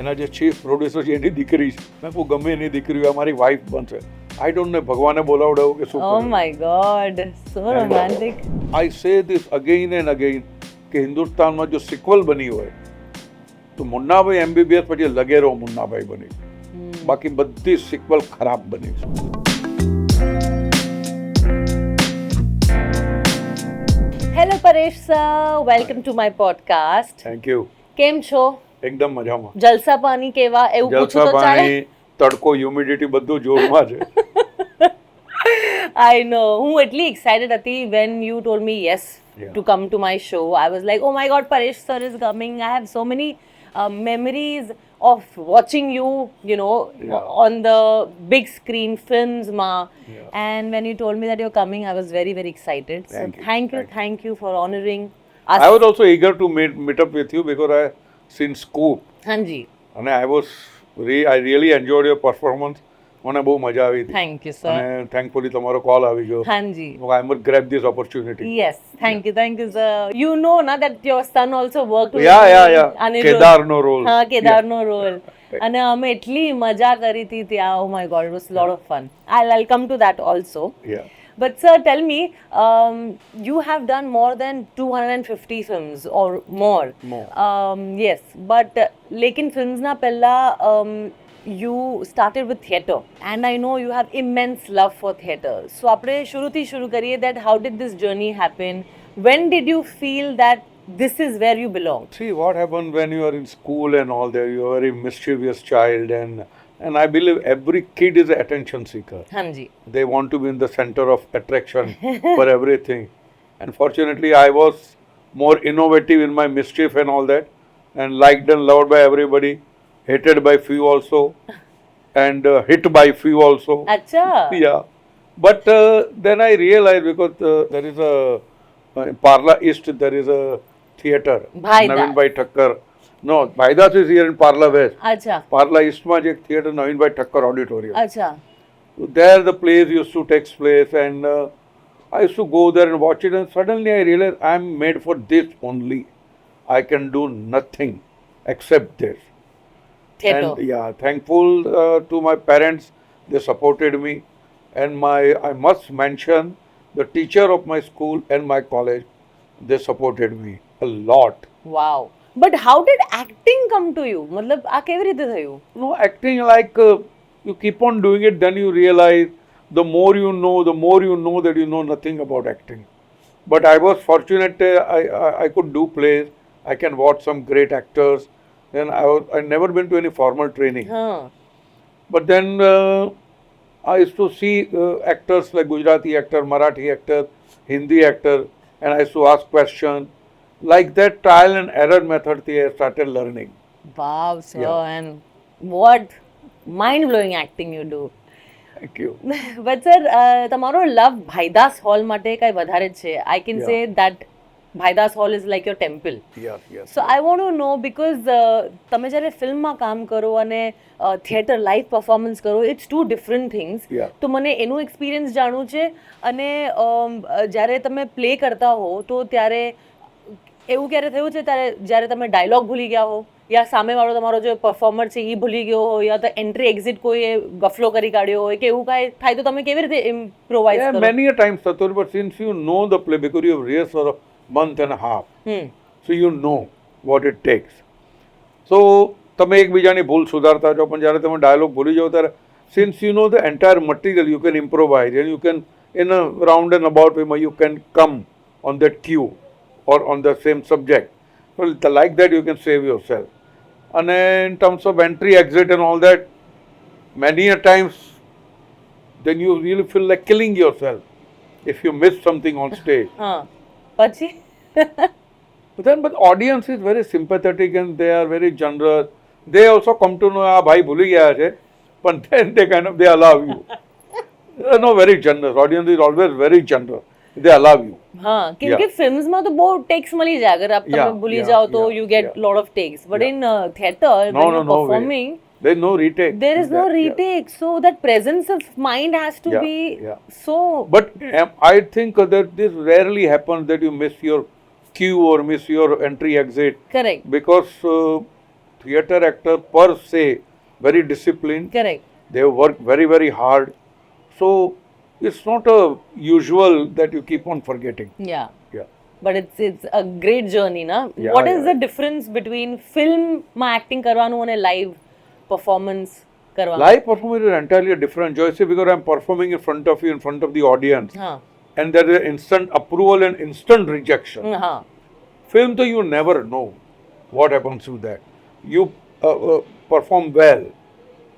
એના જે chief producer છે એની દીકરી છે. મેં કહું ગમે એની દીકરી હોય મારી વાઇફ બનશે. આઈ ડોન્ટ નો ભગવાને બોલાવડાવું કે શું Oh my God, so romantic. આઈ સે ધીસ અગેઇન એન્ડ અગેઇન કે હિન્દુસ્તાનમાં જો સિક્વલ બની હોય તો મુન્નાભાઈ MBBS પછી લગેરો મુન્નાભાઈ બની. બાકી બધી સિક્વલ ખરાબ બની છે. Hello Paresh sir, welcome to my podcast. Thank you. કેમ છો? એકદમ મજામાં. જલસા પાણી કેવા એવું પૂછું જલસા તો ચાલે? પાણી, તડકો, હ્યુમિડિટી બધું જોરમાં છે. I know. હું એટલી excited હતી when you told me yes to come to my show. I was like, oh my God, Paresh sir is coming. I have so many memories of watching you, on the big screen films ma. And when you told me that you're coming, I was very, very excited. Thank you for honoring us. I was also eager to meet up with you because I seen Scoop. Hanji. અને I really enjoyed your performance. મને બહુ મજા આવી હતી. Thank you, sir. અને thankfully તમારો call આવી ગયો. Hanji. I must grab this opportunity. Yes, thank you, sir. You know na that your son also worked with Yeah. Anirudh. કેદારનો રોલ. હા, કેદારનો રોલ. અને અમે એટલી મજા કરી હતી ત્યાં. Oh my God, it was a lot of fun. I'll come to that also. Yeah. But sir, tell me, you have done more than 250 films or more. More. Yes, but lekin films na pehla you started with theatre, and I know you have immense love for theatre. So આપણે શરૂથી શરૂ કરીએ that how did this journey happen? When did you feel that this is where you belong? See what happened when you are in school and all that. You are a very mischievous child and I believe every kid is an attention seeker. Hanji. They want to be in the center of attraction for everything. And fortunately, I was more innovative in my mischief and all that, and liked and loved by everybody, hated by few also, and hit by few also. Acha. Yeah. But then I realized because there is in Parla East, there is a theatre. Bhaidas. Naveen Bhai Thakkar. No, Bhaidas is here in Parla West. Acha. Parla East માં જ એક theatre Naveen Bhai Thakkar auditorium. Acha. There the plays used to take place, and I used to go there and watch it, and suddenly I realized I'm made for this only. I can do nothing except this. Theatre. And yeah, thankful to my parents, they supported me, and I must mention the teacher of my school and my college, they supported me a lot. Wow. But how did acting come to you? મતલબ આ કેવી રીતે થયું? No, acting like you keep on doing it, then you realize the more you know that you know nothing about acting. But I was fortunate, I could do plays, I can watch some great actors. Then I never been to any formal training. હા. But then I used to see actors like Gujarati actor, Marathi actor, Hindi actor, and I used to ask questions. Like that trial and error method I started learning. Wow, sir. Yeah. And what mind-blowing acting you do. Thank you. But sir, તમારો લવ ભાઈદાસ hall માટે કઈ વધારે જ છે. I can Yeah. say that Bhaidas hall is like your temple. Yes. So I want to know because તમે જ્યારે ફિલ્મમાં કામ કરો અને થિયેટર લાઈવ પરફોર્મન્સ કરો, it's two different things. Yeah. તો મને એનું એક્સપિરિયન્સ જાણવું છે. અને જ્યારે તમે પ્લે કરતા હો તો ત્યારે એવું ક્યારે થયું છે જ્યારે તમે ડાયલોગ ભૂલી ગયા હો, યા સામેવાળો તમારો જે પરફોર્મર છે એ ભૂલી ગયો હોય, યા તો એન્ટ્રી એક્ઝિટ કોઈએ ગફલો કરી કાઢ્યો હોય કે એવું કાંઈ થાય તો તમે કેવી રીતે ઇમ્પ્રોવાઇઝ Yeah, કરો? many a times, Satur, but since you know the play, because you have rehearsed for a month and a half, so you know what it takes. So, તમે એકબીજાની ભૂલ સુધારતા જાઓ, પણ જ્યારે તમે ડાયલોગ ભૂલી જાઓ ત્યારે, since you know the entire material, you can improvise, and you can, in a round and about way, you can come on that cue or on the same subject. Well, like that you can save yourself. And in terms of entry, exit and all that, many a times, then you really feel like killing yourself if you miss something on stage. હા. પછી? But audience is very sympathetic and they are very generous. They also come to know, bhai bhuli gaya hai, but then they allow you. They are not very generous. Audience is always very generous. They allow you. હા, કેમ કે ફિલ્મ્સમાં તો બહુ tax મળી જાય. અગર તમે Yeah, ભૂલી yeah, જાઓ તો yeah, you get yeah. lot of takes. But Yeah. in theatre, No, when you're no way. performing, There is no retake. there is no Yeah. retake. So that presence of mind has to Yeah, be yeah. so. But I think that this rarely happens that you miss your cue or miss your entry exit, Correct. because theatre actor per se very disciplined. Correct They work very, very hard. So it's not a usual that you keep on forgetting. Yeah Yeah. But it's a great journey ના Yeah, what is yeah. The difference between ફિલ્મમાં acting કરવાનું અને live performance કરવાનું? Live performance is entirely a different joy. See, because I'm performing in front of you, in front of the audience, હા and there is instant approval and instant rejection. હા Film, though, you never know what happens to that. You perform well,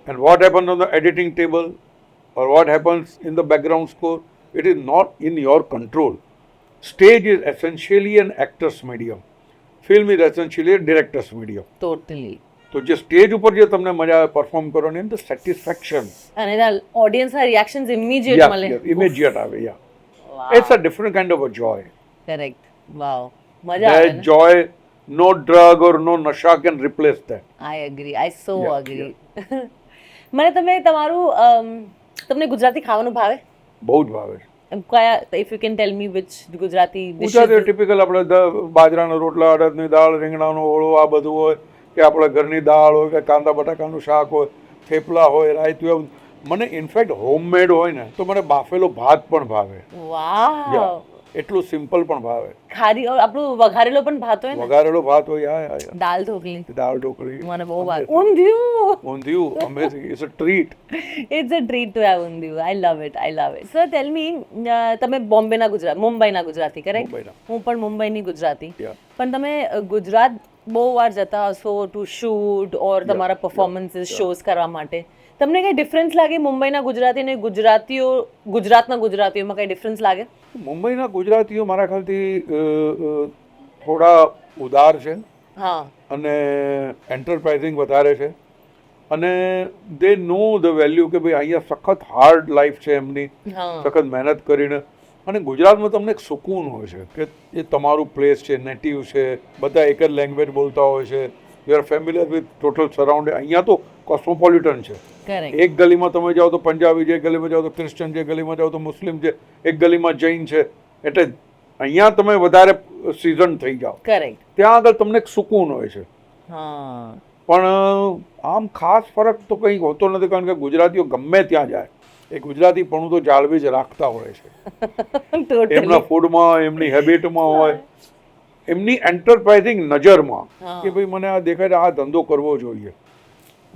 and what happens on the editing table, or what happens in the background score, it is not in your control. Stage is essentially an actor's medium. Film is essentially a director's medium. Totally. તો જે stage ઉપર જે તમને મજા આવે perform કરવાની the satisfaction અને એના ઓડિયન્સના રિએક્શન્સ ઇમિડિયેટ મળે. ઇમિડિયેટ આવે it's a different kind of a joy. Correct. Wow, મજા આવે That ને? joy, no drug or no nasha can replace that. I agree, I so Yeah, agree. મને તમે તમારું તમને ગુજરાતી ખાવાનું ભાવે? બહુ જ ભાવે છે. એમ કયા, if you can tail me which Gujarati Gujarati dishes? Typical આપણે બાજરાના રોટલા, અડદની દાળ, રીંગણાનો ઓળો, આ બધું હોય, કે આપણે ઘરની દાળ હોય, કે કાંદા બટાકાનું શાક હોય, થેપલા હોય, રાયતું હોય. મને ઇનફેક્ટ હોમમેડ હોય ને તો મને બાફેલો ભાત પણ ભાવે. વાવ, એટલું સિમ્પલ પણ ભાવે. ખારી આપણું વઘારેલો પણ ભાત હોય ને, વઘારેલો ભાત હોય, દાળ ઢોકળી દાળ ઢોકળી, મને બહુ ભાવે. Undhiyu, undhiyu, amazing, it's a treat. It's a treat to have undhiyu. I love it, I love it. Sir tell me, તમે બોમ્બેના મુંબઈના ગુજરાતી, કરેક્ટ? મુંબઈના. હું પણ મુંબઈની ગુજરાતી. Yeah. પણ તમે ગુજરાત બહુ વાર જતા હશો ટુ શૂટ ઓર તમારા yeah, પરફોર્મન્સીસ yeah. શોઝ કરવા માટે. તમને કઈ ડિફરન્સ લાગે મુંબઈના ગુજરાતી અને ગુજરાતના ગુજરાતીઓમાં કઈ ડિફરન્સ લાગે? મુંબઈના ગુજરાતીઓ મારા ખ્યાલથી થોડા ઉદાર છે હા અને એન્ટરપ્રાઇઝિંગ વધારે છે, અને દે નો ધ વેલ્યુ કે ભાઈ અહીંયા સખત હાર્ડ લાઈફ છે એમની, હા સખત મહેનત કરીને. અને ગુજરાતમાં તમને એક સુકૂન હોય છે કે એ તમારું પ્લેસ છે, નેટિવ છે, બધા એક જ લેંગ્વેજ બોલતા હોય છે, you are familiar with total surround. અહીંયા તો કોસ્મોપોલિટન છે. કરેક્ટ. એક ગલીમાં તમે જાઓ તો પંજાબી છે, એક ગલીમાં જાઓ તો ક્રિશ્ચન છે, એક ગલીમાં જાઓ તો મુસ્લિમ છે, એક ગલીમાં જૈન છે. એટલે અહીંયા તમે વધારે સિઝન થઈ જાઓ, કરેક્ટ. ત્યાં આગળ તમને એક સુકૂન હોય છે. હા પણ આમ ખાસ ફરક તો કંઈ હોતો નથી, કારણ કે ગુજરાતીઓ ગમે ત્યાં જાય એ ગુજરાતીપણું તો જાળવી જ રાખતા હોય છે. એમના ટોટલી. ફૂડમાં, એમની હેબિટમાં હોય, એમની એન્ટરપ્રાઇઝિંગ નજરમાં હા. કે ભાઈ મને આ દેખાય છે, આ ધંધો કરવો જોઈએ.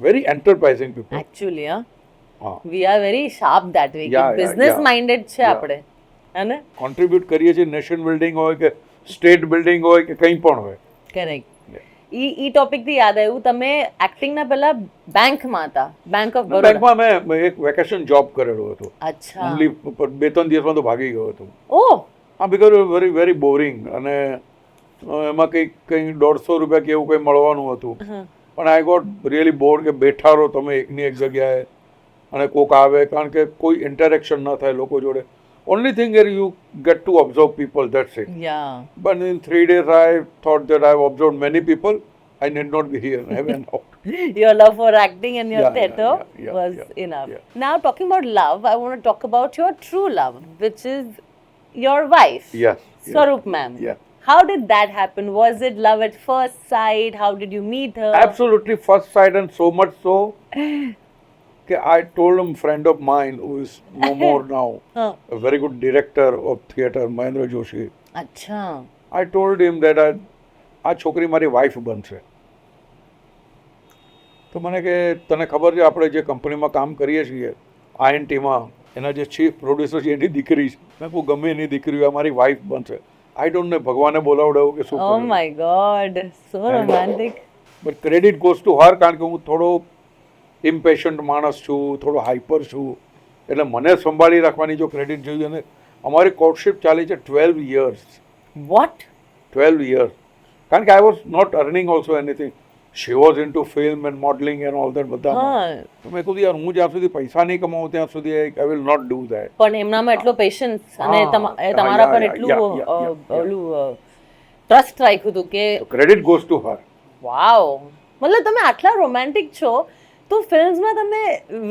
Very એન્ટરપ્રાઇઝિંગ people. એકચ્યુઅલી હા, we are very sharp that way. Yeah, yeah, business yeah. Minded છે Yeah. આપણે, હે ને? કોન્ટ્રીબ્યુટ કરીએ છીએ, નેશન બિલ્ડિંગ હોય કે સ્ટેટ બિલ્ડિંગ હોય કે કંઈ પણ હોય. કરેક્ટ. ઈ ટોપિકથી યાદ આવ્યું, તમે એક્ટિંગના પહેલા બેંકમાં હતા, બેંક ઓફ બરોડા. બેંકમાં મેં એક વેકેશન જોબ કરેલો હતો. અચ્છા. ઓનલી 2-3 દિવસમાં તો ભાગી ગયો હતો. ઓહ, હા, બીકોઝ વેરી વેરી બોરિંગ, અને એમાં કંઈક 150 રૂપિયા કે એવું કંઈ મળવાનું હતું. પણ આઈ ગોટ રિયલી બોર્ડ કે બેઠા રહો તમે એકની એક જગ્યાએ અને કોક આવે, કારણ કે કોઈ ઇન્ટરેક્શન ન થાય લોકો જોડે. Only thing you get to observe people, that's it. Yeah. But in 3 days, I thought that I've observed many people. I need not be here. I went out. Your love for acting and your Yeah, yeah, theatre yeah, was yeah, enough. yeah. Now, talking about love, I want to talk about your true love, which is your wife, Yes. yes. Swaroop ma'am. Yeah. How did that happen? Was it love at first sight? How did you meet her? Absolutely first sight, and so much so that I told a friend of mine who is no more now, Huh. a very good director of theatre, Mahendra Joshi. Acha. I told him that આ છોકરી મારી wife બનશે. તો મને કે તને ખબર છે આપણે જે કંપનીમાં કામ કરીએ છીએ INT-માં, એના જે ચીફ પ્રોડ્યુસર છે એની દીકરી છે. મેં કહું ગમે એની દીકરી હોય, મારી વાઈફ બનશે. આઈ ડોન્ટ નો ભગવાને બોલાવડાવું કે શું Oh કર્યું. my God. So romantic. But credit goes to her, કારણ કે હું થોડો ઇમ્પેશન્ટ માણસ છું, થોડો હાઈપર છું, એટલે મને સંભાળી રાખવાની જો ક્રેડિટ જોઈએ. અને અમારી કોર્ટશિપ ચાલી છે 12 years. What? 12 years. કારણ કે I was not earning also anything. She was into film and modelling and all that બધા. હા. તો મેં કહ્યું યાર હું જ્યાં સુધી પૈસા નહીં કમાવું ત્યાં સુધી I will not do that. પણ એમનામાં એટલો પેશન્સ અને હા, તમારા પર yeah, એટલું yeah, yeah. ઓલું ટ્રસ્ટ રાખ્યું હતું કે ક્રેડિટ ગોઝ ટુ હર. વાવ. મતલબ તમે આટલા રોમેન્ટિક છો તો ફિલ્મ્સમાં તમે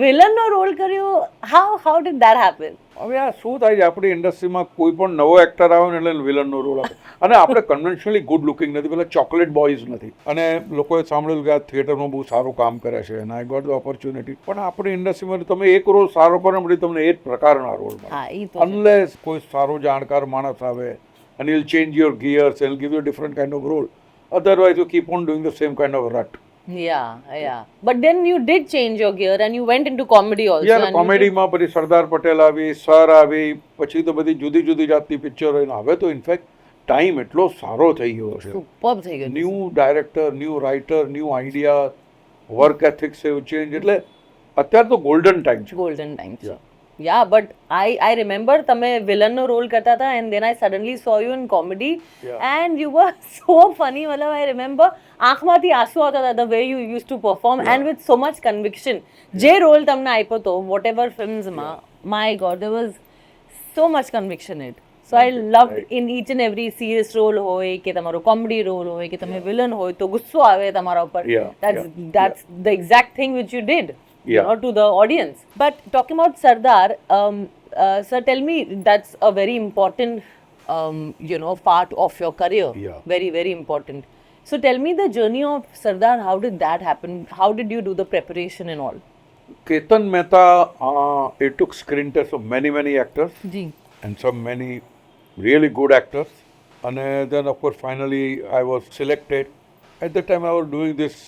વિલનનો રોલ કર્યો, હાઉ ડીડ ધેટ હેપન? હવે આ શું થાય છે આપણી ઇન્ડસ્ટ્રીમાં, કોઈ પણ નવો એક્ટર આવે ને એટલે વિલનનો રોલ આપે. અને આપણે કન્વેન્શનલી ગુડ લુકિંગ નથી, પેલા ચોકલેટ બોયઝ નથી. અને લોકોએ સાંભળ્યું કે આ થિયેટરમાં બહુ સારું કામ કરે છે અને આઈ ગોટ ધ ઓપોર્ચ્યુનિટી. પણ આપણી ઇન્ડસ્ટ્રીમાં તમે એક રોલ સારો કરો ને તમને એ જ પ્રકારના રોલ મળે. હા, ઈ તો અનલેસ કોઈ સારો જાણકાર માણસ આવે and he'll change your gears and give you a different kind of role. Otherwise, you keep on doing the same kind of rut. yeah. But then you did change your gear and you went into comedy also. યાર, and you કોમેડીમાં પછી સરદાર પટેલ આવી, sir આવી, પછી તો બધી જુદી જુદી જાતની પિક્ચરો. હવે તો ઇનફેક્ટ ટાઈમ એટલો સારો થઈ ગયો છે. superb થઈ ગયું. New director, new writer, new idea, work ethics એવું ચેન્જ. એટલે અત્યારે તો ગોલ્ડન ટાઈમ છે. golden times. Yeah, but I remember તમે વિલનનો રોલ કરતા હતા and then I suddenly saw you in comedy and you were so funny. મતલબ I remember આંખમાંથી આંસુ આવતા હતા the way you used to perform and with so much conviction. જે role તમને આપ્યો હતો whatever filmsમાં, my god, there was so much conviction in it. So I loved in each and every serious role હોય કે તમારો comedy role હોય કે તમે villain હોય તો ગુસ્સો આવે તમારા ઉપર. That's the exact thing which you did. You know, to the audience. But talking about Sardar, sir, tell me, that's a very important, part of your career. Yeah. Very, very important. So tell me the journey of Sardar. How did that happen? How did you do the preparation and all? Ketan Mehta, it took screen tests of many actors. Ji. And many really good actors. And then of course finally I was selected. At that time I was doing this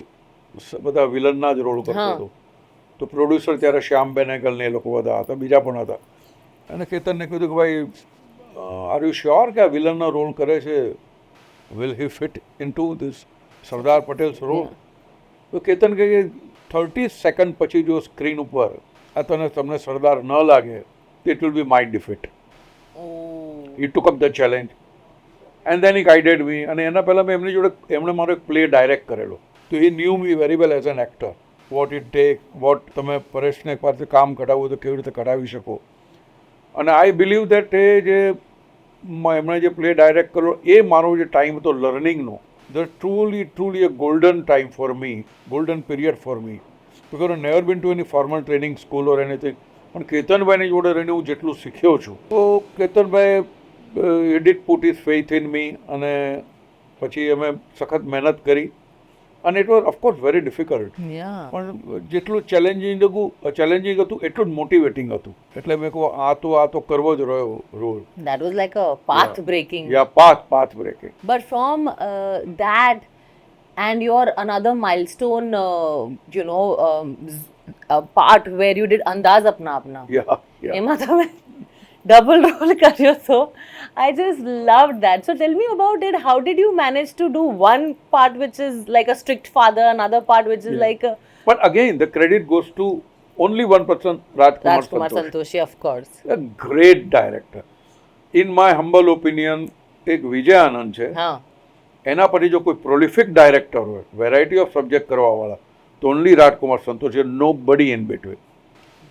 બધા વિલનના જ role કરતો હતો. તો producer ત્યારે શ્યામ બેનેગલ ને એ લોકો બધા હતા, બીજા પણ હતા. અને કેતનને કીધું કે ભાઈ આર યુ શ્યોર કે આ વિલનનો રોલ કરે છે, will he fit in to this Sardar Patel's role? તો કેતન કહે કે 30 સેકન્ડ પછી જો સ્ક્રીન ઉપર આ તમને સરદાર ન લાગે it will be my defeat. He took up the challenge and then he guided me. અને એના પહેલાં મેં એમની જોડે એમણે મારો એક પ્લે ડાયરેક્ટ કરેલો. તો he knew me very well as an actor. What it take, what તમે પરેશને એક પાસે કામ કઢાવવું તો કેવી રીતે કઢાવી શકો. અને આઈ બિલીવ દેટ એ જે એમણે જે પ્લે ડાયરેક્ટ કર્યો એ મારો જે ટાઈમ હતો લર્નિંગનો, the truly a golden time for me, golden period for me. Because I never been to any formal training school or anything. પણ કેતનભાઈની જોડે રહીને હું જેટલું શીખ્યો છું, તો Ketanbhai he did put his faith in me. અને પછી અમે સખત મહેનત કરી. અને it was of course very difficult. પણ જેટલું ચેલેન્જિંગ હતું એટલું જ મોટિવેટિંગ હતું. એટલે મેં કહું આ તો કરવો જ રહ્યો role. That was like a path breaking. Yeah, path breaking. But from that and your another milestone, part where you did Andaz Apna Apna. Yeah. એમાં તમે double role કર્યો હતો. I just loved that. So tell me about it. How did you manage to do one part which is like a strict father, another part which is like a... But again, the credit goes to only one person, Rajkumar Santoshi. Santoshi, of course. A great director. In my humble opinion, એક વિજય આનંદ છે. એના પછી જો કોઈ પ્રોલિફિક director હોય, variety of subject કરવાવાળા, તો only Rajkumar Santoshi, nobody in between.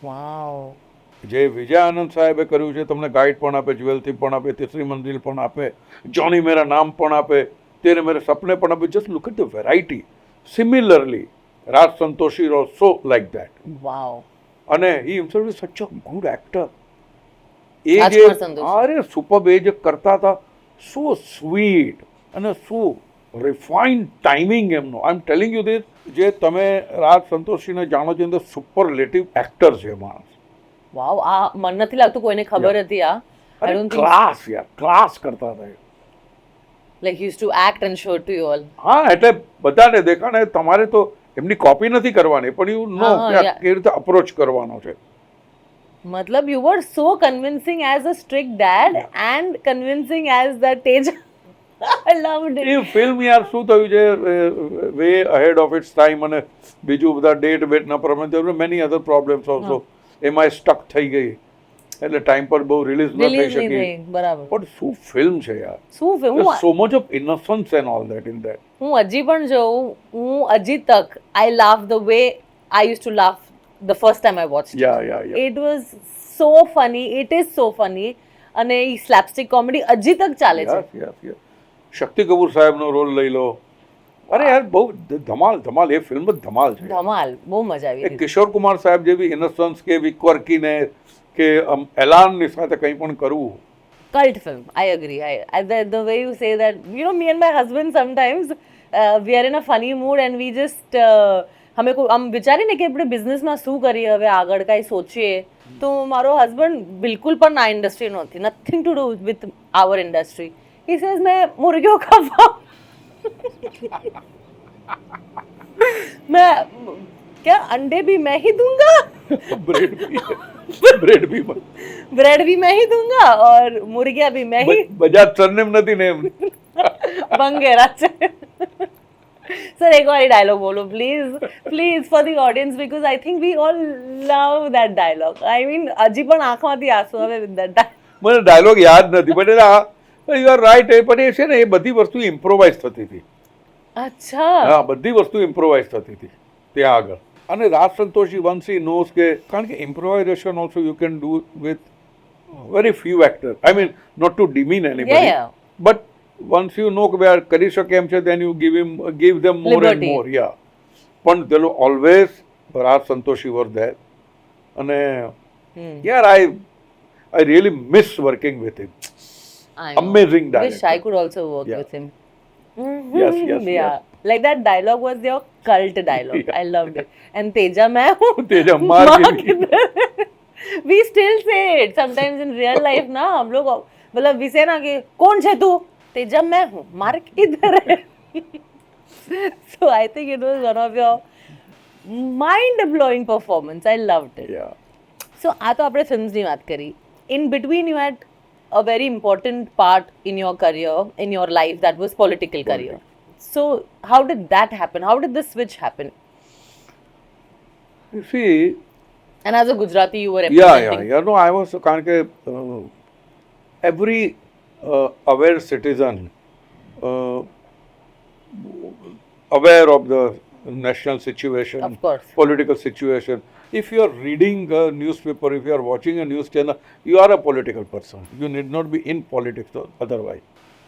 Wow. જે વિજય આનંદ સાહેબે કર્યું છે, તમને ગાઈડ પણ આપે, જ્વેલથી પણ આપે, તીસરી મંજિલ પણ આપે, જોની મેરા નામ પણ આપે, તેરે મેરે સપને પણ આપે. Just look at the variety. Similarly Raj Santoshi also like that. Wow. અને હી હિમસેલ્ફ ઇઝ સચ અ ગુડ એક્ટર. એ જે અરે સુપર એ જે કરતા હતા, સો સ્વીટ અને શું રિફાઇન્ડ ટાઈમિંગ એમનો. આઈ એમ ટેલિંગ યુ ધીસ, જે તમે રાજ સંતોષીને જાણો છો, અંદર સુપરલેટિવ એક્ટર છે માણસ. વાવ, આ મને નથી લાગતું કોઈને ખબર હતી આ. I don't think ક્લાસ કરતા હતા. like he used to act and show it to you all. હા, એટલે બધાને દેખાણે. તમારે તો એમની કોપી નથી કરવાની, પણ યુ નો કેવી રીતે અપ્રોચ કરવાનો છે. મતલબ you were so convincing as a strict dad and convincing as the Tej. I loved it. A film યાર શું થયું છે, way ahead of its time. અને બીજું બધા ડેટ વેટ ના પ્રમાણે there were many other problems also. એમાં સ્ટક થઈ ગઈ એટલે ટાઈમ પર બહુ રિલીઝ ન થઈ શકી. બરાબર. પણ શું ફિલ્મ છે યાર. શું film. So much of innocence and all that in that. હું હજી પણ જોઉં, હું હજી તક I laugh the way I use to laugh the first time I watched. It was so funny. It is so funny. અને એ સ્લેપસ્ટિક comedy હજી તક ચાલે છે. શક્તિ કપૂર સાહેબનો રોલ લઈ લો, અરે યાર બહુ ધમાલ એ ફિલ્મ જ ધમાલ છે. ધમાલ, બહુ મજા આવી એ હતી. કિશોર કુમાર સાહેબ જેવી ઇનોસન્સ કે એવી ક્વર્કીને કે એલાનની સાથે કંઈ પણ કરવું. Cult film. I agree. The way you say that, you know, me and my husband sometimes we are in a funny mood and we just हमें को हम विचारे ने कि આપણે બિઝનેસમાં શું કરીએ હવે આગળ કાંઈ સોચીએ તો મારો હસબન્ડ બિલકુલ પણ આ ઇન્ડસ્ટ્રી નહોતી, nothing to do with our industry. He says मैं मुर्गियों का मैं क्या अंडे भी मैं ही दूंगा બ્રેડ બી ब्रेड भी मैं ही दूंगा और मुर्गियां भी मैं ही બજાજ સરનેમ નથી ને એમ. બંગેરા છે. સર એક વાર ડાયલોગ બોલો please for the audience because I think we all love that dialogue. I mean હજી પણ આંખમાંથી આંસુ આવે વિથ ધેટ ડાયલોગ. મને ડાયલોગ યાદ નથી બટ યુ આર રાઈટ. એ પણ એ છે ને એ બધી વસ્તુ ઇમ્પ્રોવાઇઝ થતી હતી. અચ્છા. હા, બધી વસ્તુ ઇમ્પ્રોવાઇઝ થતી હતી ત્યાં આગળ. અને રાજ સંતોષી વન્સ હી નોઝ કે કારણ કે improvisation also you can do with very few actor. I mean not to demean anybody but once you know કે ભાઈ આ કરી શકે એમ છે then you give them more Liberty. and more. Yeah, પણ they will always Raj Santoshi were there અને yeah, I really miss working with him. Amazing dialogue. Wish I could also work Yeah. with him. Yes. Yeah. Like that dialogue was your cult dialogue. Yeah. I loved it. And Teja मैं हूँ. तेजा मार के We still say it sometimes in real life ना हम लोग मतलब we say ना कि कौन है तू? तेजा मैं हूँ. मार किधर है? So I think it was one of your mind-blowing performance. I loved it. yeah. So આ તો આપણે ફિલ્મ્સની વાત કરી. In between you had a very important part in your career, in your life, that was political career. So how did that happen? How did the switch happen? You see, And as a Gujarati, you were representing. yeah. No, I was કારણ કે every aware citizen aware of the national situation, Of course. political situation. If you are reading a newspaper, if you are watching a news channel, you are a political person. You need not be in politics otherwise.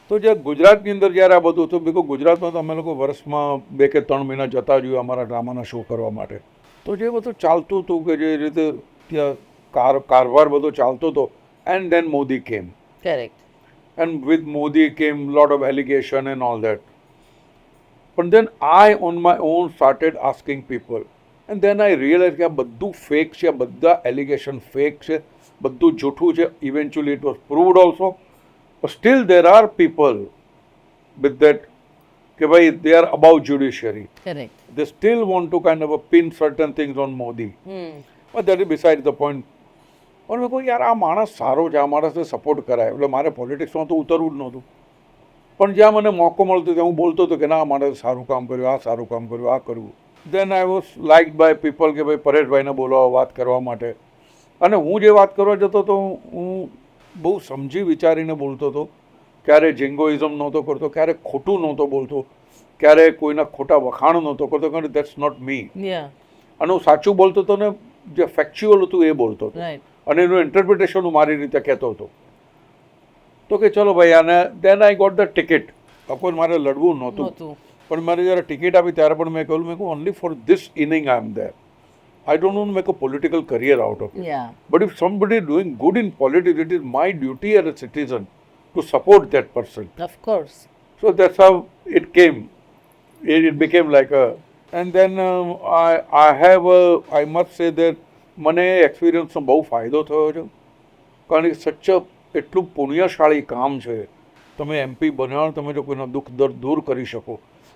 તો જે ગુજરાતની અંદર જ્યારે આ બધું હતું because ગુજરાતમાં તો અમે લોકો વર્ષમાં 2 કે 3 મહિના જતા જ અમારા ડ્રામાના શો કરવા માટે. તો જે બધું ચાલતું હતું કે જે રીતે ત્યાં કારવાર બધો ચાલતો હતો એન્ડ ધેન મોદી કેમ. Correct. And with Modi came lot of allegation and all that. But then I on my own started asking people. And then I realized કે આ બધું ફેક છે, આ બધા એલિગેશન ફેક છે, બધું જૂઠું છે. Eventually it was proved also. But still there are people with that કે ભાઈ they are above judiciary. Correct. They still want to kind of pin certain things on Modi. But that is beside the point. પણ મેં કહ્યું યાર આ માણસ સારો છે, આ માણસને સપોર્ટ કરાય એટલે મારે પોલિટિક્સમાં તો ઉતરવું જ નહોતું. પણ જ્યાં મને મોકો મળતો ત્યાં હું બોલતો હતો કે ના આ માણસે સારું કામ કર્યું, આ સારું કામ કર્યું, આ કરવું. Then I was liked by people કે ભાઈ પરેશભાઈને બોલાવો વાત કરવા માટે. અને હું જે વાત કરવા જતો હતો હું બહુ સમજી વિચારીને બોલતો હતો. ક્યારે જિંગોઇઝમ નહોતો કરતો, ક્યારે ખોટું નહોતો બોલતો, ક્યારે કોઈના ખોટા વખાણ નહોતો કરતો, કારણ દેટ્સ નોટ મી. Yeah. અને હું સાચું બોલતો હતો ને જે ફેક્ચ્યુઅલ હતું એ બોલતો હતો. Right. અને એનું ઇન્ટરપ્રિટેશન હું મારી રીતે કહેતો હતો. તો કે ચલો ભાઈ આને દેન આઈ ગોટ ધ ટિકિટ. કોઈ મારે લડવું નહોતું. પણ મારે જ્યારે ટિકિટ આપી ત્યારે પણ મેં કહ્યું only for this inning I am there. I don't want make a political career out of it. Yeah. But if somebody doing good in politics it is my duty as a citizen to support that person. Of course. So that's how it came. It became like a, and then I must say that મને એક્સપિરિયન્સનો બહુ ફાયદો થયો છે. કારણ કે સચ્ચ એટલું પુણ્યશાળી કામ છે. તમે MP બન્યા, તમે જો કોઈના દુઃખ દર્દ દૂર કરી શકો.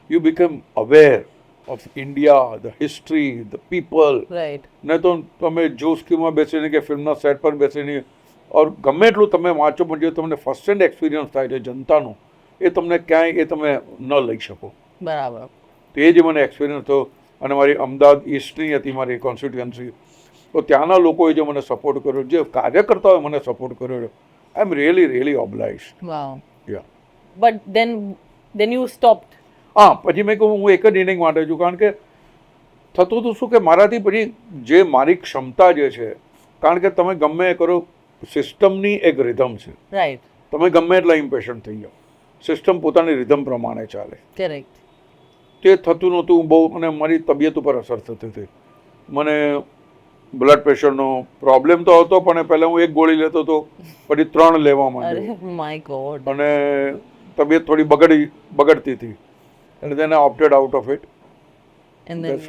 You become aware of India, the history, the people. Right. નહીં તો તમે જોસ્કીમાં બેસીને કે ફિલ્મના સેટ પર બેસીને ઓર ગમે એટલું તમે વાંચો પણ જે તમને ફર્સ્ટ હેન્ડ એક્સપિરિયન્સ થાય છે જનતાનું એ તમને ક્યાંય એ તમે ન લઈ શકો. બરાબર. તો એ જે મને એક્સપિરિયન્સ થયો. અને મારી અમદાવાદ ઈસ્ટની હતી મારી કોન્સ્ટિટ્યુઅન્સી. તો ત્યાંના લોકોએ જે મને સપોર્ટ કર્યો, જે કાર્યકર્તાઓએ મને સપોર્ટ કર્યો, I am really obliged. Wow. Yeah. But then you stopped. હા, પછી મેં કહ્યું હું એક જ ઇનિંગ માટે છું. કારણ કે થતું હતું શું કે મારાથી પછી જે મારી ક્ષમતા જે છે, કારણ કે તમે ગમે એ કરો સિસ્ટમની એક રિધમ છે. Right. તમે ગમે એટલા ઇમ્પેશન્ટ થઈ જાઓ, સિસ્ટમ પોતાની રિધમ પ્રમાણે ચાલે. Correct. તે થતું નહોતું બહુ, અને મારી તબિયત ઉપર અસર થતી હતી. મને બ્લડ પ્રેશરનો પ્રોબ્લેમ તો હતો, પણ પહેલાં હું એક ગોળી લેતો હતો, પછી 3 લેવા માંડ્યો, અરે માય ગોડ. અને તબિયત થોડી બગડતી હતી, and then I opted out of it. And then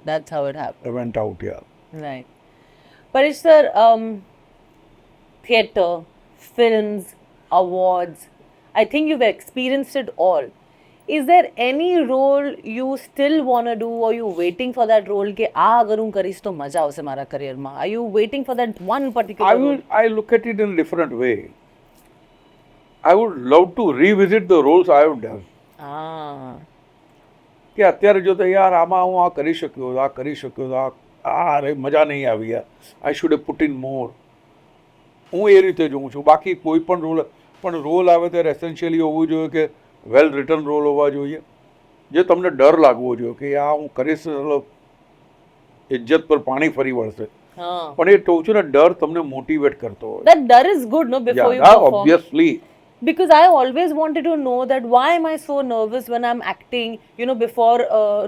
That's how it happened. I went out, yeah. Right. Parish sir, theatre, films, awards, I think you've experienced it all. Is there any role you still want to do, or you waiting for that role કે આ અગર હું કરીશ તો મજા આવશે મારા career-માં? Are you waiting for that one particular role? I look at it in a different way. I would love to revisit the roles I have done. કે અત્યારે જો તો યાર આમાં હું આ કરી શક્યો, અરે મજા નહીં આવી યાર, I should have put in more. હું એ રીતે જોઉં છું. બાકી કોઈ પણ રોલ આવે ત્યારે એસેન્શિયલી હોવું જોઈએ કે વેલ રિટન રોલ હોવા જોઈએ, જે તમને ડર લાગવો જોઈએ કે આ હું કરીશ ઇજ્જત પર પાણી ફરી વળશે. પણ એ કહું છું ને, ડર તમને મોટિવેટ કરતો હોય. That ડર is good, no, before you perform. Obviously. Because I always wanted to know that why am I so nervous when I'm acting, before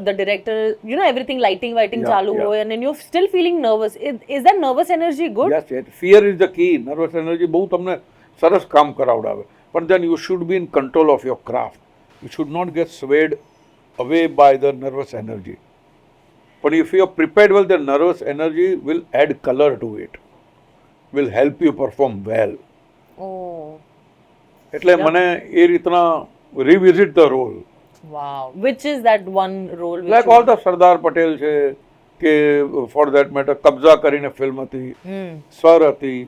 the director, everything lighting chalu hoy, and then you're still feeling nervous. Is that nervous energy good? Yes. Fear is the key. Nervous energy બહુ તમને સરસ કામ કરાવડાવે. But then you should be in control of your craft. You should not get swayed away by the nervous energy. But if you are prepared well, the nervous energy will add color to it. Will help you perform well. Oh. એટલે મને એ રીતના revisit the role. Wow. Which is that one role? Like all the Sardar Patel છે, કે for that matter કબજા કરીને film હતી, sir હતી,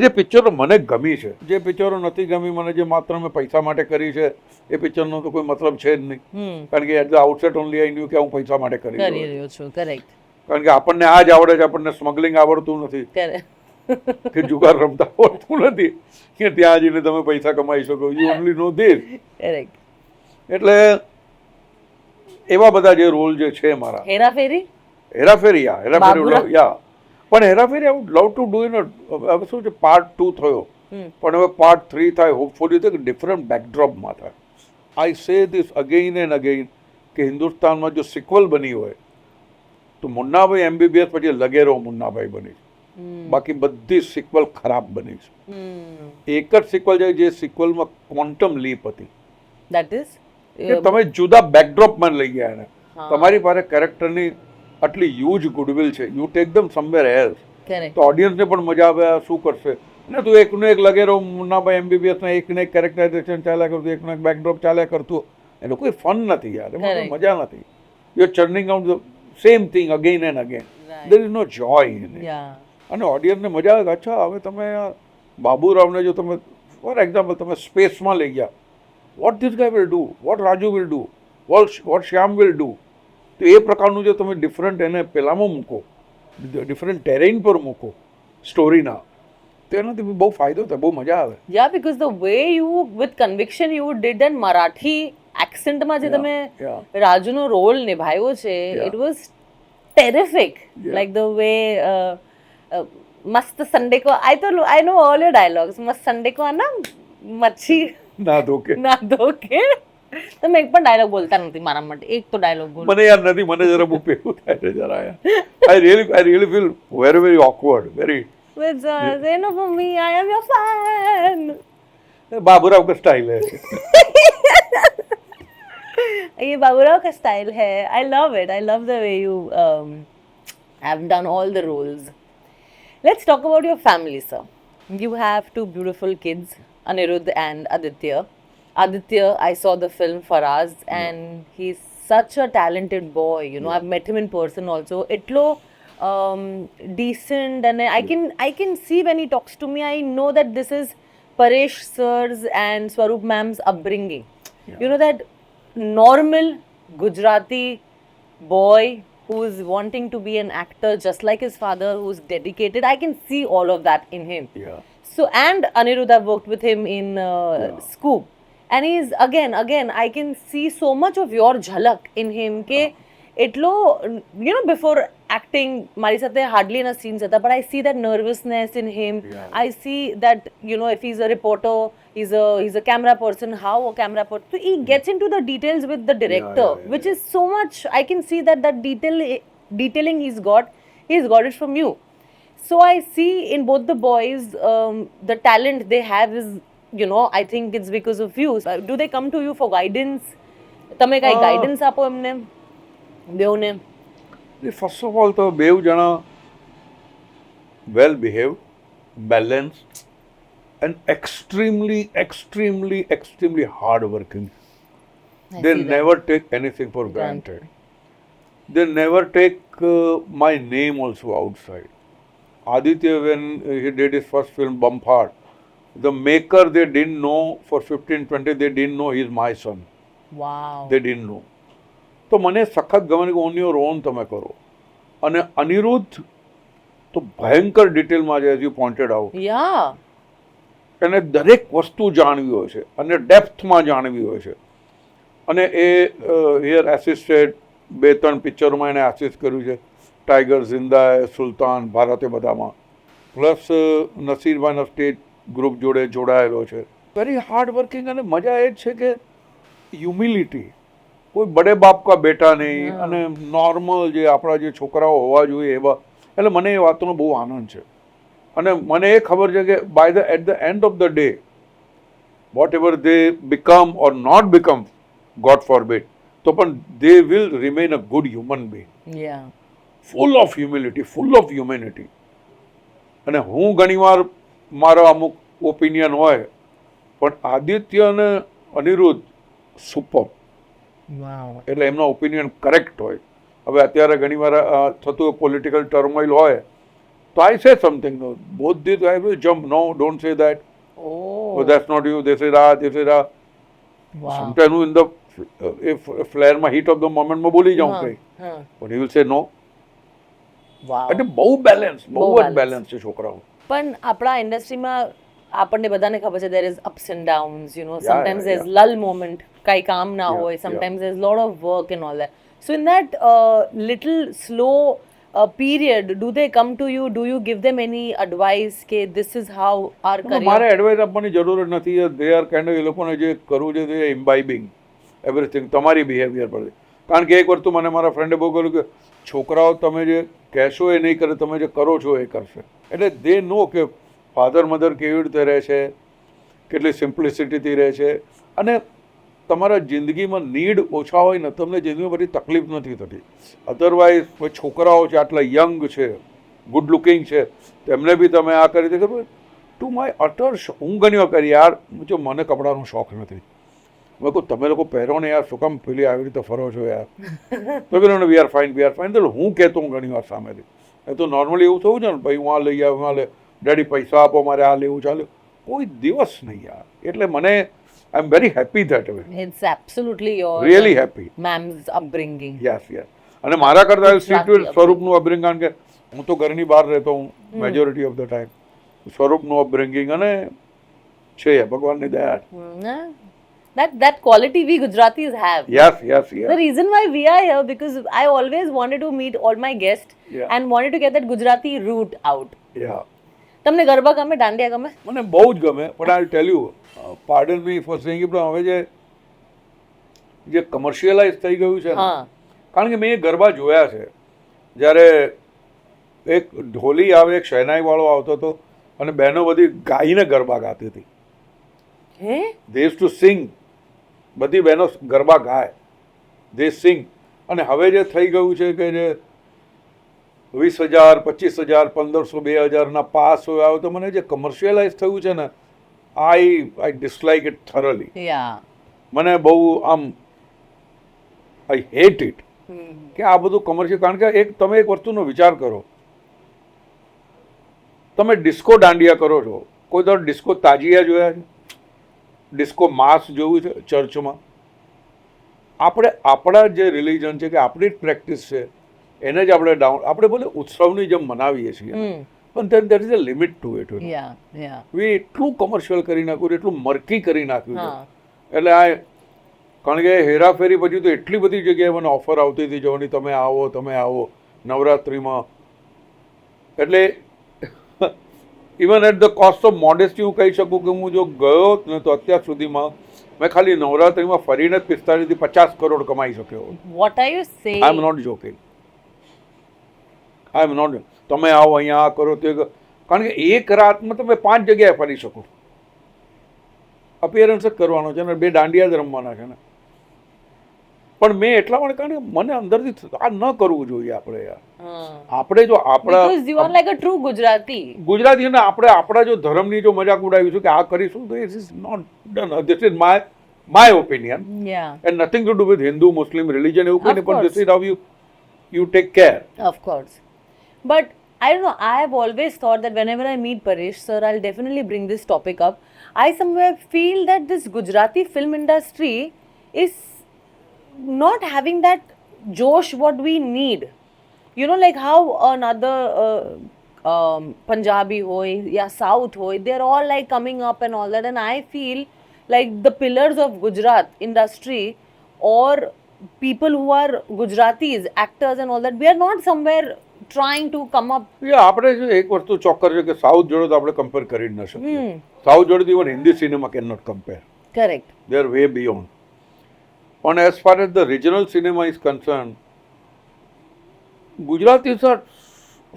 જે પિક્ચરો મને ગમી છે. જે પિક્ચરો નથી ગમી મને, જે માત્ર મેં પૈસા માટે કરી છે, એ પિક્ચરનો તો કોઈ મતલબ છે જ નહીં. કારણ કે at the outset only I knew કે હું પૈસા માટે કરી રહ્યો છું. કરેક્ટ. કારણ કે આપણને આ જ આવડે છે, આપણને સ્મગલિંગ આવડતું નથી, કે જુગાર રમતા આવડતું નથી, કે ત્યાં જઈને તમે પૈસા કમાઈ શકો. You only know this. Correct. એટલે એવા બધા જે રોલ જે છે મારા, હેરાફેરી, યા. પણ હેરાફેરી I would love to do in. હવે શું છે, પાર્ટ 2 થયો, પણ હવે પાર્ટ 3 થાય, હોપફુલી તો ડિફરન્ટ બેકડ્રોપમાં થાય. આઈ સે ધીસ અગેઇન એન્ડ અગેઇન કે હિન્દુસ્તાનમાં જો સિક્વલ બની હોય તો મુન્નાભાઈ MBBS પછી લગેરો મુન્નાભાઈ બની, બાકી બધી સિક્વલ ખરાબ બની છે. એક જ સિક્વલ છે જે સિક્વલમાં ક્વોન્ટમ લીપ હતી. ધેટ ઇઝ કે તમે જુદા બેકડ્રોપમાં લઈ ગયા એને. તમારી પાસે કેરેક્ટરની આટલી હ્યુજ ગુડવિલ છે, યુ ટેક ધમ સમવેર એલ્સ, તો ઓડિયન્સને પણ મજા આવે. શું કરશે ને, તું એકનો એક લગેરો મુન્નાભાઈ MBBS ના એકને એક કેરેક્ટરાઇઝેશન ચાલ્યા કરતું, એકનો એક બેકડ્રોપ ચાલ્યા કરતું, એનો કોઈ ફન નથી યાર, એમાં મજા નથી. You are churning out the same thing again and again. There is no joy in it. અને ઓડિયન્સને મજા આવે. અચ્છા, હવે તમે બાબુરાવને જો તમે ફોર એક્ઝામ્પલ તમે સ્પેસમાં લઈ ગયા, what this guy will do, what Raju will do, what Shyam will do. તો એ પ્રકારનું જો તમે ડિફરન્ટ એને પેલામાં મૂકો, ડિફરન્ટ ટેરેન પર મૂકો સ્ટોરીના, તો એનાથી બહુ ફાયદો થાય, બહુ મજા આવે. Yeah, because the way you with conviction you did and Marathi એક્સેન્ટમાં જે તમે રાજુનો રોલ નિભાવ્યો છે, it was terrific. Like the way મસ્ત સંડે કો, I know all your dialogues. મસ્ત સંડે કો આના મચ્છી ના ધોકે. તમે એક પણ ડાયલોગ બોલતા નથી મારા માટે. એક તો ડાયલોગ બોલો. મને યાર નથી, મને જરા બહુ પેલું થાય છે જરા. I really feel very awkward, very. With for me, I am your fan. Baburao का स्टाइल है. ये बाबूराव का स्टाइल है. I love it. I love the way you have done all the roles. Let's talk about your family, sir. You have 2 beautiful kids, Anirudh and Aditya. Aditya, I saw the film Faraz, and he's such a talented boy. I've met him in person also. Itlo decent, and I can see when he talks to me, I know that this is Paresh sir's and Swaroop ma'am's upbringing. That normal Gujarati boy who's wanting to be an actor just like his father, who's dedicated. I can see all of that in him. So, and Anirudh, I've worked with him in Scoop, and he's again I can see so much of your jhalak in him. Ke એટલો before acting મારી સાથે hardly એના scenes હતા, but I see that nervousness in him. Yeah. I see that if he's a reporter, he's a camera person, how a camera person, so he gets into the details with the director, which is so much. I can see that detailing he's got it from you. So I see in both the boys the talent they have is I think it's because of you. Do they come to you for guidance? તમે કઈ guidance આપો એમને બેઉને? First of all તો બેઉ જણા well behave, balanced and extremely hard working. They never take anything for granted. They never take my name also outside. Aditya, when he did his first film, Bumphart, the maker, they didn't know for 15-20, they didn't know he's my son. Wow. They didn't know. તો મને સખત ગમે કે on your own તમે કરો. અને અનિરુદ્ધ તો ભયંકર ડિટેલમાં છે, as you pointed out. Yeah. એને દરેક વસ્તુ જાણવી હોય છે અને ડેપ્થમાં જાણવી હોય છે. અને એ હિયર એસિસ્ટેડ 2-3 પિક્ચરોમાં એને એસિસ્ટ કર્યું છે. ટાઈગર ઝિંદા, સુલતાન, ભારતે બધામાં. પ્લસ નસીરભાઈના સ્ટેજ ગ્રુપ જોડે જોડાયેલો છે. Very hard working. અને મજા એ જ છે કે હ્યુમિલિટી, કોઈ બડે બાપ કા બેટા નહીં, અને નોર્મલ જે આપણા જે છોકરાઓ હોવા જોઈએ એવા. એટલે મને એ વાતનો બહુ આનંદ છે. અને મને એ ખબર છે કે at the end of the day whatever they become or not become, God forbid, તો પણ they will remain a good human being. Yeah. Full of humility, full of humanity. અને હું ઘણીવાર મારો અમુક ઓપિનિયન હોય, પણ આદિત્ય અને અનિરુદ્ધ સુપર. Wow. એટલે એમનો ઓપિનિયન કરેક્ટ હોય. હવે અત્યારે ઘણીવાર થતું પોલિટિકલ ટર્મોઇલ હોય તો I say something, both this I will jump, no don't say that, Oh. That's not you, this is આ. Wow. સમટાઈમ હું ઇન ધ ફ્લેરમાં હીટ ઓફ ધ મોમેન્ટમાં બોલી જાઉં કંઈ, પણ હી વિલ સે નો. Wow. એટલે બહુ બેલેન્સ, બહુ જ balance. બેલેન્સ છે છોકરાઓ. પણ આપણા ઇન્ડસ્ટ્રીમાં આપણને બધાને ખબર છે there is ups and downs, sometimes yeah, there's lull moment, કઈ કામ ના Yeah, હોય, yeah. sometimes there's lot of work and all that. So in that little slow period, do they come to you? Do you give them any advice કે this is how our career? મારે advice આપવાની જરૂર જ નથી. They are kind of, એ લોકોને જે કરવું છે તે ઇમ્બાઇબિંગ એવરીથિંગ તમારી બિહેવિયર પર. કારણ કે એક વસ્તુ મને મારા ફ્રેન્ડે બહુ કહ્યું કે છોકરાઓ તમે જે કહેશો એ નહીં કરે, તમે જે કરો છો એ કરશે. એટલે દે નો કે ફાધર મધર કેવી રીતે રહે છે, કેટલી સિમ્પ્લિસિટીથી રહે છે. અને તમારા જિંદગીમાં નીડ ઓછા હોય ને, તમને જિંદગીમાં બધી તકલીફ નથી થતી. અધરવાઇઝ કોઈ છોકરાઓ છે આટલા યંગ છે, ગુડ લુકિંગ છે, તેમને બી તમે આ કરી દે. ટુ માય અટર, હું ઘણી વાર કરી યાર, જો મને કપડાનો શોખ નથી, મેં કહું તમે લોકો પહેરો ને યાર, શું કામ પેલી આવી રીતે ફરો છો યાર? તો કે વી આર ફાઇન. તો હું કહેતો હું ઘણી વાર સામેથી, એ તો નોર્મલી એવું થયું છે ને, ભાઈ હું આ લઈ આવ્યો, આ લે, ડેડી પૈસા આપો, મારે આ લેવું ચાલે, કોઈ દિવસ નહીં યાર. એટલે મને I am very happy that way. It's absolutely your really happy. ma'am's upbringing. Yes. અને મારા કરતાં સ્વરૂપનું અપબ્રિંગિંગ, કારણ કે હું તો ઘરની બહાર રહેતો હું મેજોરિટી ઓફ ધ ટાઈમ. સ્વરૂપનું અપબ્રિંગિંગ અને છે ભગવાનની દયા. That quality we Gujaratis have. Yes. The reason why we are here, because I always wanted to meet all my guests Yeah. and wanted to get that Gujarati root out. યા. તમને ગરબા ગમે, દાંડિયા ગમે? મને બહુ જ ગમે. પણ I tell you, pardon me for saying it, પણ હવે જે કમર્શિયલાઇઝ થઈ ગયું છે ને, હા. કારણ કે મેં એ ગરબા જોયા છે. જ્યારે એક ઢોલી આવે, એક શહેનાઈવાળો આવતો હતો અને બહેનો બધી ગાઈને ગરબા ગાતી હતી. હે? દે યુઝ ટુ સિંગ. બધી બહેનો ગરબા ગાય, દે સિંગ. અને હવે જે થઈ ગયું છે કે જે 20,000, 25,000, 1500, 2,000 પાસ હોય આવે, તો મને જે કમર્શિયલાઇઝ થયું છે ને, આઈ ડિસલાઇક ઇટ થરોલી. Yeah. મને બહુ આમ આઈ હેટ ઇટ કે આ બધું કમર્શિયલ. કારણ કે તમે એક વસ્તુનો વિચાર કરો, તમે ડિસ્કો દાંડિયા કરો છો, કોઈ દર ડિસ્કો તાજિયા જોયા છે? ડિસ્કો માસ જોયું છે ચર્ચમાં? આપણે આપણા જે રિલિજન છે કે આપણી જ પ્રેક્ટિસ છે એને જ આપણે બોલે ઉત્સવની જેમ મનાવીએ છીએ, પણ there is a limit to it. We એટલું કોમર્શિયલ કરી નાખ્યું, એટલું મર્કી કરી નાખ્યું છે. એટલે કારણ કે હેરાફેરી પછી તો એટલી બધી જગ્યાએ મને ઓફર આવતી હતી જવાની, તમે આવો નવરાત્રિમાં. એટલે even at the cost of modesty હું કહી શકું કે હું જો ગયો ને તો અત્યાર સુધીમાં મેં ખાલી નવરાત્રિમાં ફરીને જ 45 થી 50 કરોડ કમાઈ શક્યો. What are you saying? I am not joking. I am not. તમે આવો અહીંયા આ કરો તે કારણ કે એક રાતમાં તમે 5 જગ્યાએ ફરી શકો. અપિયરન્સ જ કરવાનો છે ને 2 દાંડિયા જ રમવાના છે ને. પણ મેં એટલા માટે કારણ કે મને અંદરથી આ ન કરવું જોઈએ આપણે યાર. આપણે જો આપણા Because you are like a true Gujarati. ગુજરાતીઓને આપણે આપણા જો ધર્મની જો મજાક ઉડાવીશું કે આ કરીશું તો it is not done. This is my opinion Yeah. And nothing to do with Hindu Muslim religion એવું કંઈ નહીં, પણ course. This is how you take care. Of course. But I don't know, I have always thought that whenever I meet Paresh sir, I'll definitely bring this topic up. I somewhere feel that this Gujarati film industry is not having that josh what we need. You know, like how another Punjabi hoy, yeah, South hoy, they're all like coming up and all that. And I feel like the pillars of Gujarat industry or people who are Gujaratis, actors and all that, we are not somewhere trying to come up. આપણે જો એક વસ્તુ ચોક્કસ છે કે south જોડે તો આપણે કમ્પેર કરી જ ન શકીએ. સાઉથ જોડે even Hindi cinema can not compare. Correct. They are way beyond. And as far as the regional cinema is concerned, Gujaratis are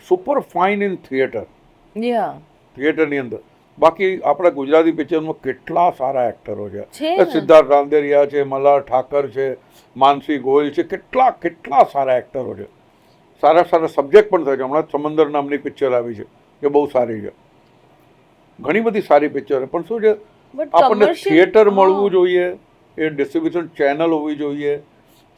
super fine in theatre. Yeah. થિયેટરની અંદર. બાકી આપણા ગુજરાતી પિક્ચરમાં કેટલા સારા એક્ટરો છે. છે ને. સિદ્ધાર્થ રાંદેરિયા છે, મલ્હાર ઠાકર છે, માનસી ગોયલ છે, કેટલા સારા એક્ટરો છે. સારા સબ્જેક્ટ પણ થાય છે. હમણાં સમંદર નામની પિક્ચર આવી છે કે બહુ સારી છે. ઘણી બધી સારી પિક્ચર છે, પણ શું છે But આપણને commercial- થિયેટર મળવું જોઈએ, એ ડિસ્ટ્રીબ્યુશન ચેનલ હોવી જોઈએ,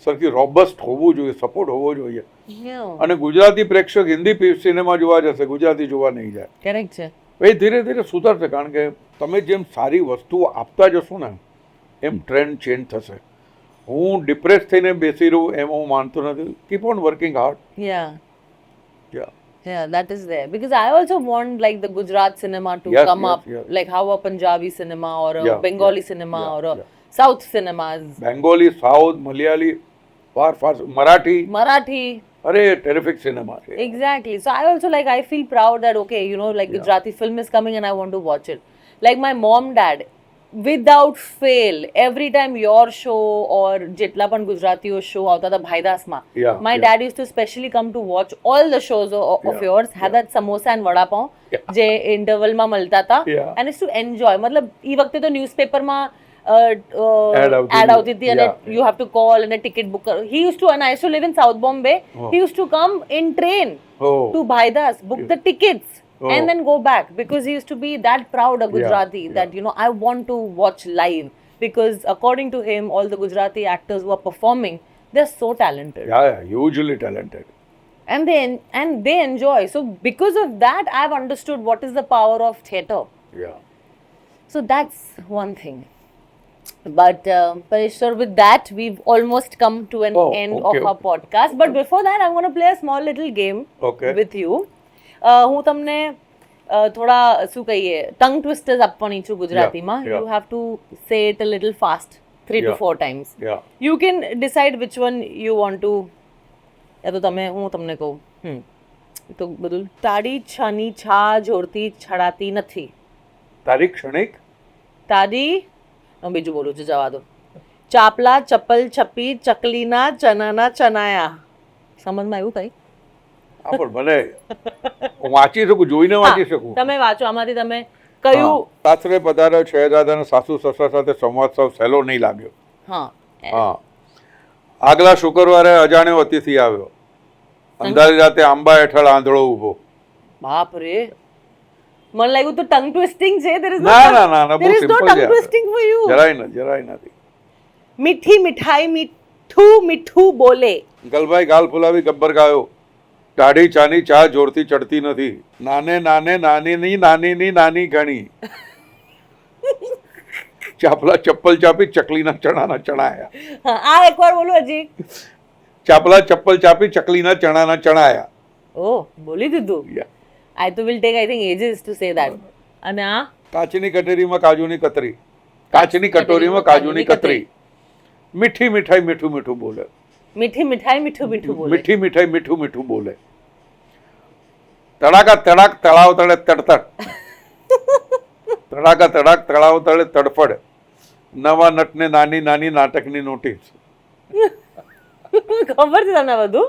સરખી રોબસ્ટ હોવું જોઈએ, સપોર્ટ હોવો જોઈએ. Yeah. અને ગુજરાતી પ્રેક્ષક હિન્દી સિનેમા જોવા જશે, ગુજરાતી જોવા નહીં જાય. Correct છે. એ ધીરે ધીરે સુધરશે કારણ કે તમે જેમ સારી વસ્તુઓ આપતા જશો ને એમ ટ્રેન્ડ ચેન્જ થશે. હું ડિપ્રેસ થઈને બેસી રહું એમ હું માનતો નથી. Keep on working hard. Yeah. Yeah. Yeah, that is there. Because I also want like the Gujarat cinema to Yes, come yes, up, yes. like how a Punjabi cinema or a Yeah, Bengali yeah, cinema yeah, or a yeah. South cinemas, Bengali, south, Malayali, far Marathi, Marathi. અરે terrific cinema છે. Exactly. So I also like, I feel proud that, okay, you know, like Gujarati film is coming and I want to watch it. Like my mom, dad, without fail, every time your show or જેટલા પણ ગુજરાતીઓ show આવતા હતા ભાઈદાસમાં, Yeah, my yeah. dad used to specially come to watch all the shows of Yeah, yours, had that samosa and vada pav Yeah. જે ઇન્ટરવલમાં મળતા હતા, Yeah. and used to enjoy. મતલબ એ વખતે તો ન્યૂઝપેપરમાં Ad આવતી ad હતી. આવતી હતી અને Yeah, you have to call and a ticket book. He used to, and I used to live in South Bombay, Oh. he used to come in train Oh. to Bhaidas, book the tickets Oh. and then go back because he used to be that proud a Gujarati yeah. that, you know, I want to watch live because according to him, all the Gujarati actors who are performing, they're so talented hugely talented. and they enjoy. So because of that, I've understood what is the power of theatre. Yeah. So that's one thing. But Paresh sir, with that, we've almost come to an Oh, end okay, of our podcast. But before that, I'm going to play a small little game Okay. with you. હું તમને થોડા શું કહીએ tongue ટ્વિસ્ટર્સ આપવાની છું ગુજરાતીમાં. Yeah, yeah. You have to say it a little fast, 3 to Yeah. 4 times. Yeah. You can decide which one you want to. યા તો તમે હું તમને કહું તો બધું તાળી છાની છા જોડતી છડાતી નથી. તારીખ ક્ષણિક. તારી બીજું બોલું છું, જવા દો. ચાપલા ચપ્પલ છપી ચકલીના ચનાના ચનાયા. સમજમાં આવ્યું કઈ? આ પણ મને હું વાંચી શકું, જોઈને વાંચી શકું. તમે વાંચો આમાંથી તમે કયું. સાસરે પધાર્યો શહેજાદાના સાસુ સસરા સાથે સંવાદ સૌ સહેલો નહીં લાગ્યો. હા હા. આગલા શુક્રવારે અજાણ્યો અતિથિ આવ્યો. અંધારી રાતે આંબા હેઠળ આંધળો ઊભો. બાપ રે, મને લાગ્યું તો ટંગ ટ્વિસ્ટિંગ છે. There is no ના tongue- ના ના ના, બહુ there is no simple tongue છે. twisting for you. જરાય નથી. મીઠી મિઠાઈ મીઠું મીઠું બોલે. ગલભાઈ ગાલ ફુલાવી ગબ્બર ગાયો. ટાઢી ચાની ચા જોરથી ચડતી નથી. નાને નાનીની નાની ઘણી. ચાપલા ચપ્પલ ચાપી ચકલીના ચણાના ચણાયા. હા, આ એકવાર બોલું હજી. ચાપલા ચપ્પલ ચાપી ચકલીના ચણાના ચણાયા. ઓ બોલી દીધું. Yeah. I તો will take I think ages to say that. અને આ કાચની કટોરીમાં કાજુની કતરી. કાચની કટોરીમાં કાજુની કતરી. મીઠી મીઠાઈ મીઠું મીઠું બોલે. મીઠી મીઠાઈ મીઠું મીઠું બોલે. મીઠી મીઠાઈ મીઠું મીઠું બોલે. તડાકા તડાક તળાવ તળે તડતડ. તડાકા તડાક તળાવ તળે તડફડ. નવા નટને નાની નાની નાટકની નોટિસ. ખબર છે તમને બધું?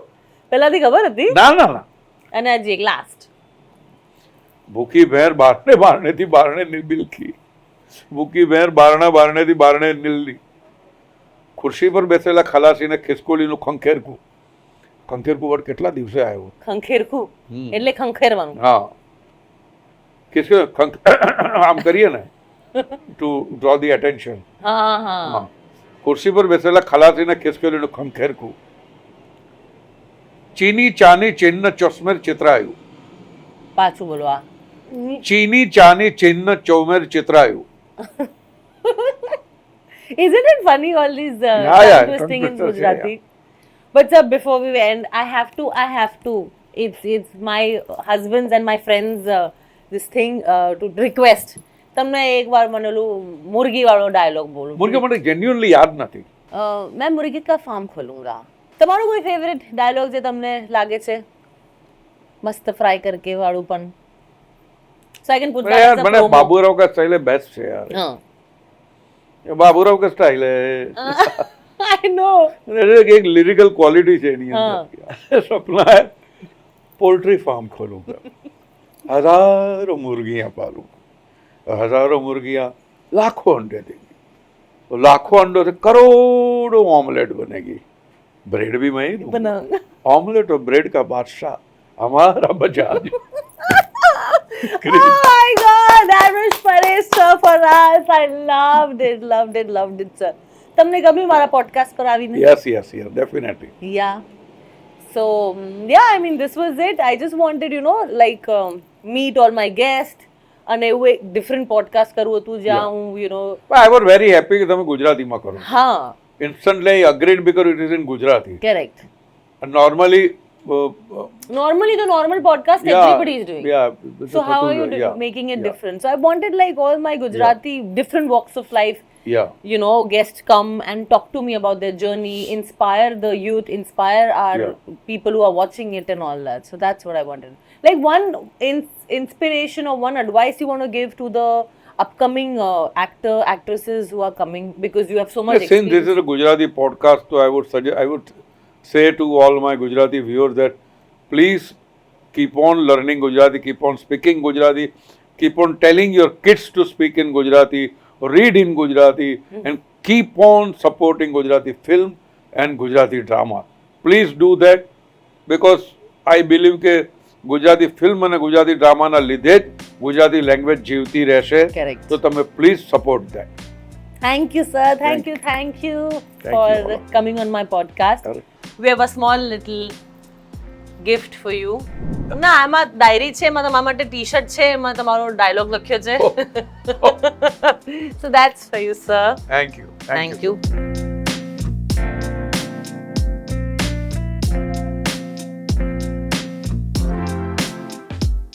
પહેલાથી ખબર હતી? ના ના ના. અને હજી એક લાસ્ટ. ભૂખી ભેર બારણે બારણેથી બારણે નિલબિલકી. ભૂખી ભેર બારણા બારણેથી બારણે નિલની. ખુરશી પર બેસેલા ખલાસીને ખિસકોલીનું ખંખેરકું. ખંખેરકું વર્ડ કેટલા દિવસે આવ્યો? ખંખેરકું એટલે ખંખેરવાનું. હા, આમ કરીએ ને ટુ ડ્રો ધી એટેન્શન. હા હા. ખુરશી પર બેસેલા ખલાસીને ખિસકોલીનું ખંખેરકું. ચીની ચાની ચિહ્ન ચોસમેર ચિત્રાયું. પાછું બોલો આ. ચીની ચાની ચિહ્ન ચોમેર ચિત્રાયું. Isn't it funny all these yeah, twisting in twisters, Gujarati? yeah. But sir, before we end, I have to. It's my husband's and my friends this thing to request. તમને એકવાર મને ઓલું મુર્ગી વાળો ડાયલોગ બોલું. મુર્ગી મને જેન્યુઅનલી યાદ નથી. मैं मुर्गी का फार्म खोलूंगा. તમારું કોઈ ફેવરેટ ડાયલોગ જે તમને લાગે છે મસ્ત ફ્રાય કરકે વાળું પણ? So I can put that as a મને promo. બાબુરાવ કા સ્ટાઇલ બેસ્ટ છે યાર. हाँ. ये बाबूराव का स्टाइल है. I know. एक लिरिकल क्वालिटी છે એની અંદર. सपना है पोल्ट्री फार्म खोलूंगा, हजारों मुर्गियां पालूंगा, हजारों मुर्गियां लाखों अंडे देंगी, तो लाखों अंडों से करोड़ों ऑमलेट बनेगी. ब्रेड भी मैं ही दूंगा. बनाऊंगा. ऑमलेट और ब्रेड का बादशाह हमारा Bajaj. Oh my God, that was Paresh sir for us. I loved it, sir. તમને ગમ્યું મારા પોડકાસ્ટ પર આવીને? Yes, definitely. Yeah. So, yeah, I mean, this was it. I just wanted, like, meet all my guests. અને એવું એક different podcast કરવું હતું જ્યાં હું, I was very happy કે તમે ગુજરાતીમાં કરો. હા. Instantly I agreed because it is in Gujarati. Correct. And normally the normal podcast everybody is doing. Yeah. So how are you making it different? So I wanted like all my Gujarati different walks of life. Yeah. Guests come and talk to me about their journey, inspire the youth, inspire our people who are watching it and all that. So that's what I wanted. Like one inspiration or one advice you want to give to the upcoming actresses who are coming, because you have so much experience. Since this is a Gujarati podcast, so I would say to all my Gujarati viewers that please keep on learning Gujarati, keep on speaking Gujarati, keep on telling your kids to speak in Gujarati, read in Gujarati, and keep on supporting Gujarati film and Gujarati drama. Please do that, because I believe કે Gujarati film અને ગુજરાતી ડ્રામાના લીધે જ Gujarati language જીવતી રહેશે. તો તમે please support that. Thank you, sir. Thank you for coming on my podcast. We have a small little gift for you. ના, આમાં ડાયરી છે, એમાં તમારા માટે ટી-શર્ટ છે, એમાં તમારો ડાયલોગ લખ્યો છે. So that's for you, sir. Thank you. Thank you.